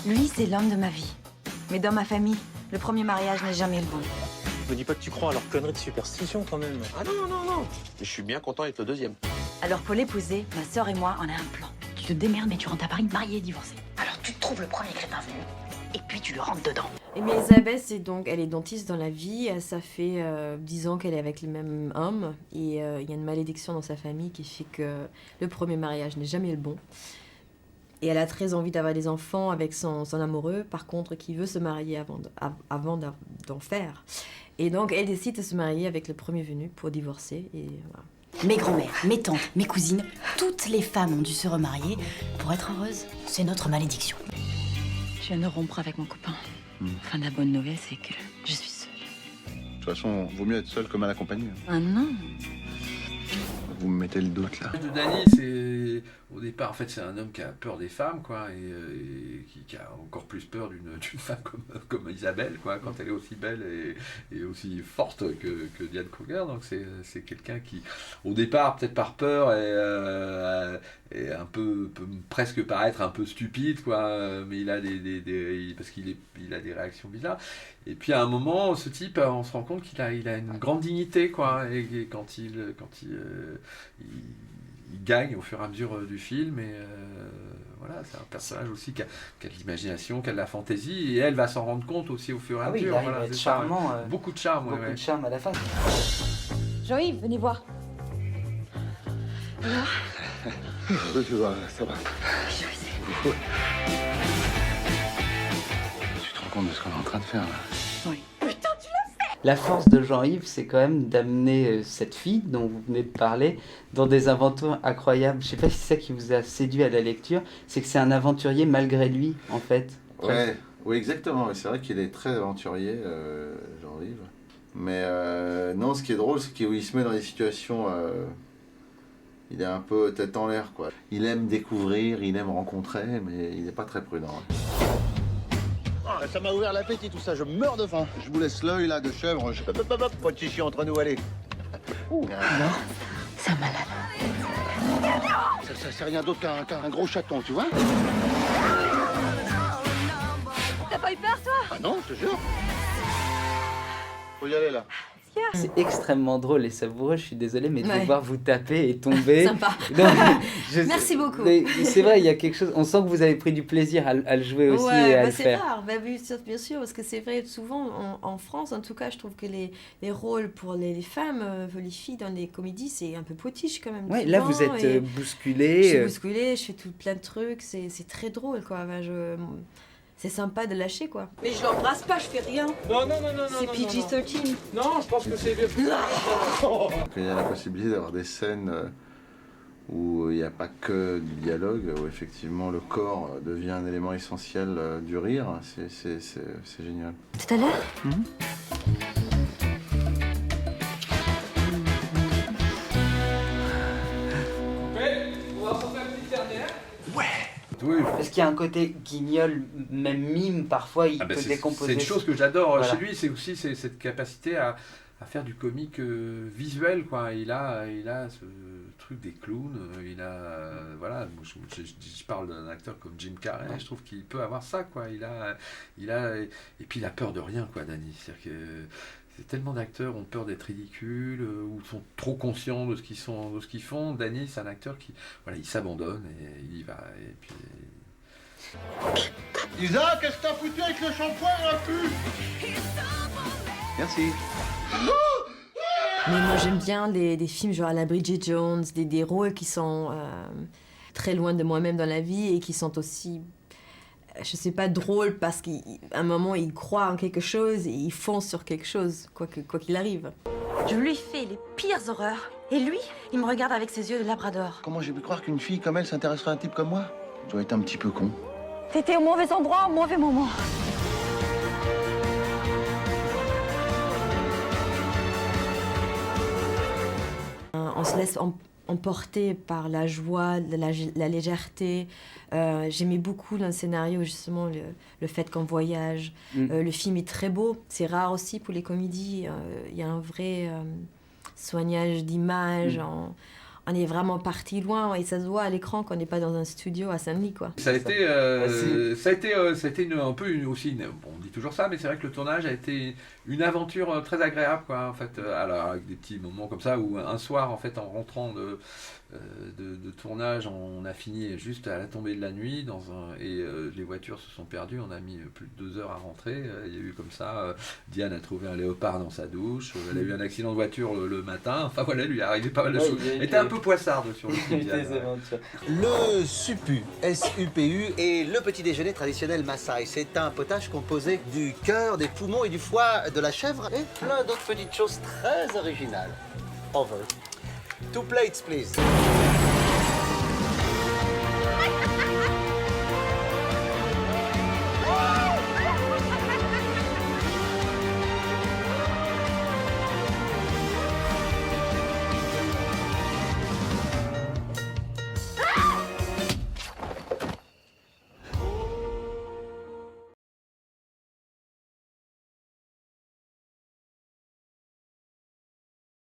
Lui, c'est l'homme de ma vie. Mais dans ma famille, le premier mariage n'est jamais le bon. Me dis pas que tu crois à leur connerie de superstition quand même. Ah non. Je suis bien content avec le deuxième. Alors pour l'épouser, ma sœur et moi, on a un plan. Tu te démerdes, mais tu rentres à Paris mariée et divorcée. Alors tu trouves le premier crétin venu, et puis tu le rentres dedans. Et mais Elisabeth, elle est dentiste dans la vie. Ça fait 10 ans qu'elle est avec le même homme. Et il y a une malédiction dans sa famille qui fait que le premier mariage n'est jamais le bon. Et elle a très envie d'avoir des enfants avec son amoureux, par contre, qui veut se marier avant d'en faire. Et donc, elle décide de se marier avec le premier venu pour divorcer. Et voilà. Mes grands-mères, mes tantes, mes cousines, toutes les femmes ont dû se remarier pour être heureuses. C'est notre malédiction. Je viens de rompre avec mon copain. Enfin, la bonne nouvelle, c'est que je suis seule. De toute façon, vaut mieux être seul que mal accompagné. Ah non. Vous me mettez le doute là. De Danny, c'est au départ, en fait, c'est un homme qui a peur des femmes, quoi, et qui a encore plus peur d'une femme comme Isabelle, quoi, quand elle est aussi belle et aussi forte que Diane Kruger. Donc c'est quelqu'un qui, au départ, peut-être par peur, est un peu peut presque paraître un peu stupide, quoi, mais il a parce qu'il a des réactions bizarres. Et puis à un moment, ce type, on se rend compte qu'il a une grande dignité, quoi, et quand il gagne au fur et à mesure du film, et voilà, c'est un personnage aussi qui a de l'imagination, qui a de la fantaisie, et elle va s'en rendre compte aussi au fur et à mesure. Il arrive voilà, à être c'est charmant. ça, ouais. Beaucoup de charme, Beaucoup de charme à la fin. Jean-Yves, venez voir. Alors Ça va. Tu te rends compte de ce qu'on est en train de faire là? Oui. La force de Jean-Yves, c'est quand même d'amener cette fille dont vous venez de parler dans des aventures incroyables. Je sais pas si c'est ça qui vous a séduit à la lecture, c'est que c'est un aventurier malgré lui, en fait. Ouais, oui, exactement. C'est vrai qu'il est très aventurier, Jean-Yves. Mais non, ce qui est drôle, c'est qu'il se met dans des situations... il est un peu tête en l'air, quoi. Il aime découvrir, il aime rencontrer, mais il n'est pas très prudent. Ça m'a ouvert l'appétit tout ça, je meurs de faim. Je vous laisse l'œil là de chèvre. Pas de chichi entre nous, allez. Alors, c'est un malade. Ça c'est rien d'autre qu'un gros chaton, tu vois. T'as pas eu peur, toi? Ah non, je te jure. Faut y aller là. C'est extrêmement drôle et savoureux, je suis désolé, mais de Ouais. vous voir vous taper et tomber... Sympa. Non, Merci beaucoup. mais c'est vrai, il y a quelque chose... On sent que vous avez pris du plaisir à le jouer aussi Ouais, et à le c'est faire. rare, bien sûr, parce que c'est vrai, souvent en France, en tout cas, je trouve que les rôles pour les femmes, les filles dans les comédies, c'est un peu potiche quand même. Ouais, là, souvent, vous êtes et bousculé. Je suis bousculée, je fais tout plein de trucs, c'est très drôle, quoi. C'est sympa de lâcher, quoi. Mais je l'embrasse pas, je fais rien. Non. C'est PG-13. Non, je pense que c'est... Il y a la possibilité d'avoir des scènes où il n'y a pas que du dialogue, où effectivement le corps devient un élément essentiel du rire. C'est génial. Tout à l'heure? On va s'en faire une petite dernière. Oui, Parce qu'il y a un côté guignol, même mime, parfois, il peut décomposer. c'est une chose que j'adore Voilà. chez lui, c'est aussi cette capacité à faire du comique visuel, quoi. Il a ce truc des clowns, voilà, je parle d'un acteur comme Jim Carrey, je trouve qu'il peut avoir ça, quoi. Et puis il a peur de rien, quoi, Danny. C'est-à-dire que c'est tellement d'acteurs ont peur d'être ridicules ou sont trop conscients de ce qu'ils font. Danny, c'est un acteur qui, voilà, il s'abandonne et il y va. Et puis Isa, qu'est-ce que t'as foutu avec le shampoing là plus? Merci. Mais moi, j'aime bien des films genre à la Bridget Jones, des rôles qui sont très loin de moi-même dans la vie et qui sont aussi, je sais pas, drôles parce qu'à un moment, ils croient en quelque chose et ils foncent sur quelque chose, quoi qu'il arrive. Je lui fais les pires horreurs. Et lui, il me regarde avec ses yeux de labrador. Comment j'ai pu croire qu'une fille comme elle s'intéresserait à un type comme moi? Je dois être un petit peu con. T'étais au mauvais endroit, au mauvais moment. On se laisse emporter par la joie, la légèreté. J'aimais beaucoup dans le scénario, justement, le fait qu'on voyage. Le film est très beau. C'est rare aussi pour les comédies. Il y a un vrai soignage d'images. on est vraiment parti loin et ça se voit à l'écran qu'on n'est pas dans un studio à Saint-Denis, quoi. Ça a été, un peu bon, on dit toujours ça, mais c'est vrai que le tournage a été une aventure très agréable, quoi, en fait, alors avec des petits moments comme ça où un soir, en fait, en rentrant de tournage, on a fini juste à la tombée de la nuit les voitures se sont perdues, on a mis plus de 2 heures à rentrer, il y a eu comme ça, Diane a trouvé un léopard dans sa douche, elle a eu un accident de voiture le matin, enfin voilà, lui est arrivé pas mal de choses. Elle était un peu poissarde sur le film. Le SUPU, S-U-P-U, est le petit déjeuner traditionnel Maasai. C'est un potage composé du cœur, des poumons et du foie de la chèvre et plein d'autres petites choses très originales. Over. 2 plates, please.